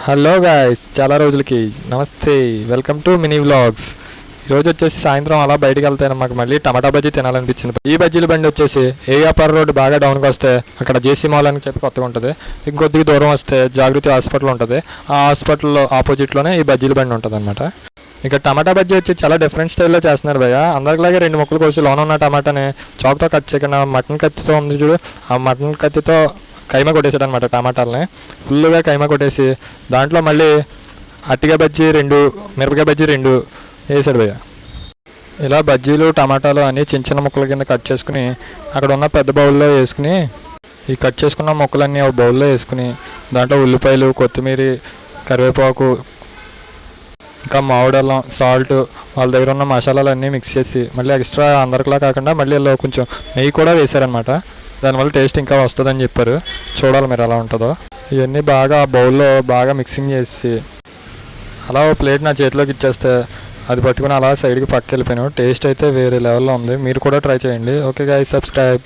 Hello guys, చాలా రోజులకి నమస్తే. Welcome to mini vlogs. ఈరోజు వచ్చేసి సాయంత్రం అలా బయటికి వెళ్తాను. మాకు మళ్ళీ టమాటా బజ్జీ తినాలనిపించింది. ఈ బజ్జీల బండి వచ్చేసి ఏఆర్ఆర్ రోడ్ బాగా డౌన్కి వస్తే అక్కడ జేసీ మాల్ అని చెప్పి కొత్తగా ఉంటుంది. ఇంకొద్దిగా దూరం వస్తే జాగృతి హాస్పిటల్ ఉంటుంది. ఆ హాస్పిటల్లో ఆపోజిట్లోనే ఈ బజ్జీల బండి ఉంటుంది అనమాట. ఇక టమాటా బజ్జీ వచ్చి చాలా డిఫరెంట్ స్టైల్లో చేస్తున్నారు భయ్య. అందరిలాగే రెండు ముక్కలు కోసి లోన ఉన్న టమాటాని చాక్తో కట్ చేయకుండా మటన్ కత్తితో ఉంది చూడు, ఆ మటన్ కత్తితో కైమా కొట్టేసాడు అనమాట. టమాటాలని ఫుల్గా కైమా కొట్టేసి దాంట్లో మళ్ళీ అట్టిగా బజ్జీ 2, మిరపకాయ బజ్జీ 2 వేసాడు భయ్య. ఇలా బజ్జీలు టమాటాలు అన్నీ చిన్న చిన్న ముక్కల కింద కట్ చేసుకుని అక్కడ ఉన్న పెద్ద బౌల్లో వేసుకుని ఈ కట్ చేసుకున్న ముక్కలన్నీ ఒక బౌల్లో వేసుకుని దాంట్లో ఉల్లిపాయలు, కొత్తిమీర, కరివేపాకు, ఇంకా మామిడల్లం, సాల్ట్, వాళ్ళ దగ్గర ఉన్న మసాలాలన్నీ మిక్స్ చేసి మళ్ళీ ఎక్స్ట్రా అందరికలా కాకుండా మళ్ళీ ఇలా కొంచెం నెయ్యి కూడా వేసారనమాట. దానివల్ల టేస్ట్ ఇంకా వస్తుందని చెప్పారు. చూడాలి మీరు ఎలా ఉంటుందో. ఇవన్నీ బాగా బౌల్లో బాగా మిక్సింగ్ చేసి అలా ఓ ప్లేట్ నా చేతిలోకి ఇచ్చేస్తే అది పట్టుకుని అలా సైడ్కి పక్కకి వెళ్ళిపోయాను. టేస్ట్ అయితే వేరే లెవెల్లో ఉంది. మీరు కూడా ట్రై చేయండి. Okay guys, subscribe.